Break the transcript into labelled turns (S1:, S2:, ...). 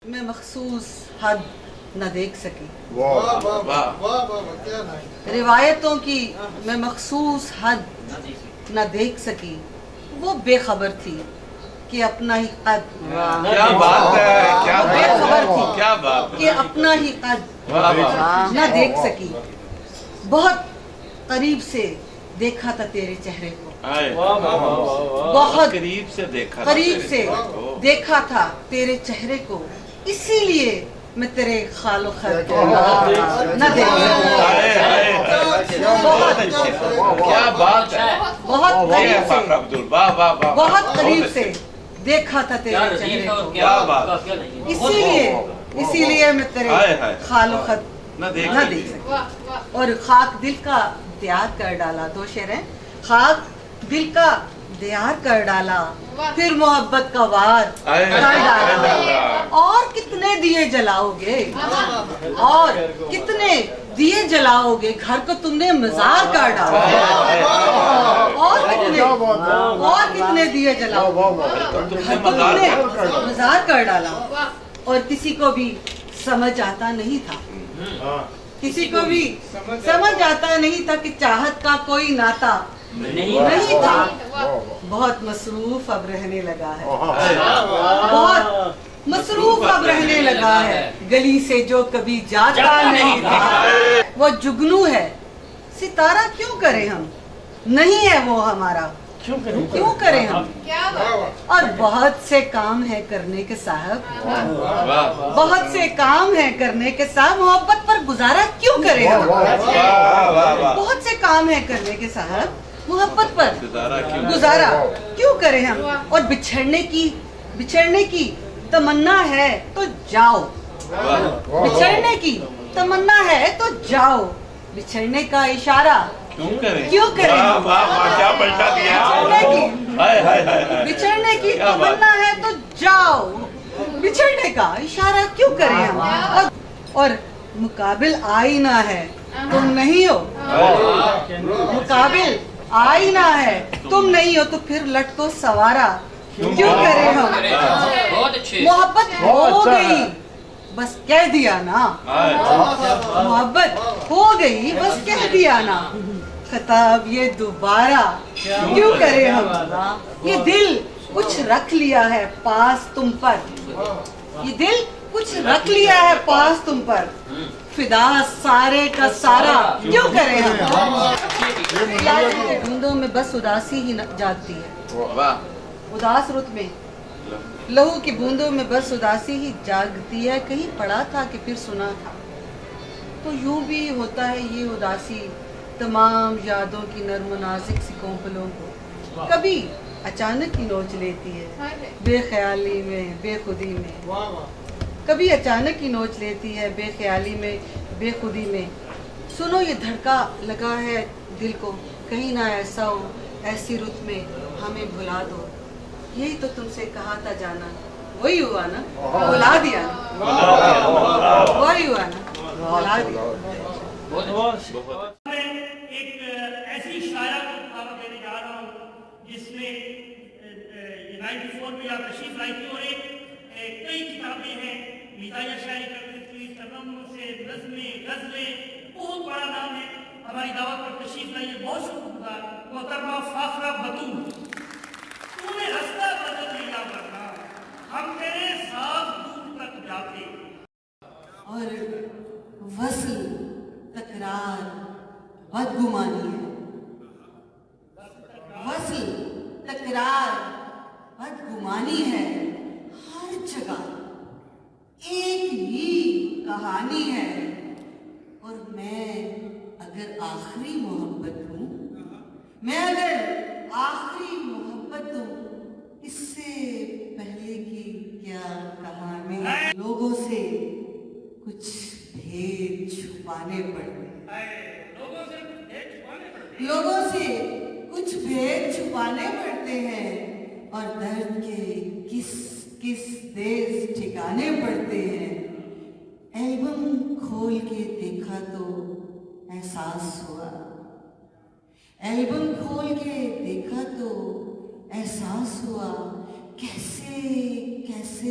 S1: میں مخصوص حد نہ دیکھ سکی، روایتوں کی میں مخصوص حد نہ دیکھ سکی، وہ بے خبر تھی کہ اپنا ہی قد،
S2: کیا بات ہے، کیا
S1: بے خبر تھی
S2: کیا بات
S1: کہ اپنا ہی قد نہ دیکھ سکی، بہت قریب سے دیکھا تھا تیرے چہرے کو، بہت
S2: قریب سے دیکھا،
S1: قریب سے دیکھا تھا تیرے چہرے کو، اسی لیے میں تیرے خال و خط نہ دیکھ سکی،
S2: کیا بات ہے،
S1: بہت قریب سے،
S2: بہت
S1: بہت قریب سے دیکھا تھا تیرے چہرے کو،
S2: کیا بات،
S1: اسی لیے میں تیرے خال و خط نہ دیکھ سکی، اور خاک دل کا دیار کر ڈالا، دو شعر ہیں، خاک دل کا دیار کر ڈالا، پھر محبت کا وار کر ڈالا، اور کتنے دیے جلاؤ گے، اور کتنے دیے جلاؤ گے، گھر کو تم نے مزار کر ڈالا، اور کتنے دیے جلاؤ گے، گھر کو تم نے مزار کر ڈالا، اور کسی کو بھی سمجھ آتا نہیں تھا، کسی کو بھی سمجھ آتا نہیں تھا کہ چاہت کا کوئی ناتا نہیں تھا، بہت مصروف اب رہنے لگا ہے، بہت مصروف اب رہنے لگا ہے، گلی سے جو کبھی جاتا نہیں تھا، وہ جگنو ہے، ستارہ کیوں کریں ہم، نہیں ہے وہ ہمارا، کیوں کریں ہم، اور بہت سے کام ہے کرنے کے صاحب، بہت سے کام ہے کرنے کے صاحب، محبت پر گزارا کیوں کریں ہم، بہت سے کام ہے کرنے کے صاحب، محبت پر گزارا کیوں کریں ہم، اور بچھڑنے کی تمنا ہے تو جاؤ، بچھڑنے کی تمنا ہے تو جاؤ، بچھڑنے کا اشارہ کیوں کریں ہم، بچھڑنے کی تمنا ہے تو جاؤ، بچھڑنے کا اشارہ کیوں کریں ہم، اور مقابل آئینہ ہے تم نہیں ہو، مقابل آئینہ ہے تم نہیں ہو، تو پھر لٹ کو سوارا کیوں کریں ہم، محبت ہو گئی بس کہہ دیا نا، محبت ہو گئی بس کہہ دیا نا، خطاب یہ دوبارہ کیوں کریں ہم، یہ دل کچھ رکھ لیا ہے پاس تم پر، یہ دل کچھ رکھ لیا ہے پاس تم پر، فدا سارے کا سارا کیوں کریں ہم، کے دھندوں میں بس اداسی ہی جاگتی ہے، اداس رت میں لہو کی بوندوں میں بس اداسی ہی جاگتی ہے، کہیں پڑھا تھا کہ پھر سنا تھا، تو یوں بھی ہوتا ہے یہ اداسی تمام یادوں کی نرم و نازک سی کونپلوں کو کبھی اچانک ہی نوچ لیتی ہے، بے خیالی میں، بے خودی میں، کبھی اچانک ہی نوچ لیتی ہے، بے خیالی میں، بے خودی میں، سنو یہ دھڑکا لگا ہے دل کو، کہیں نہ ایسا ہو ایسی رت میں ہمیں بھلا دو، یہی تو تم سے کہا تھا جانا، وہی ہوا نا، بھلا دیا نا، وہی ہوا نا، بھلا دیا۔
S3: ایک ایسی شاعرہ کو دعوت دینے جا رہا ہوں جس نے 94 میں آپ تشریف لائی تھی، اور کئی کتابیں ہیں، مزاحیہ شاعری کرتی تھی، ترنم سے نظمیں، غزلیں، بہت بڑا نام ہے، ہماری دعوت پر تشریف لائی ہے، بہت شکر گزار محترمہ فاخرہ بتول، تو نے رستہ بدل لیا ورنہ ہم تیرے ساتھ دور تک جاتے،
S1: اور وصل تکرار بدگمانی ہے، وصل تکرار بدگمانی ہے، ہر جگہ ایک ہی کہانی ہے، اور میں اگر آخری محبت ہوں، میں اگر آخری محبت ہوں، اس سے پہلے کی کیا کہانی، لوگوں سے کچھ بھید چھپانے پڑتے ہیں، لوگوں سے کچھ بھید چھپانے پڑتے ہیں، اور درد کے کس کس دیس ٹھکانے پڑتے ہیں، البم کھول کے دیکھا تو احساس ہوا، البم کھول کے دیکھا تو احساس ہوا، کیسے کیسے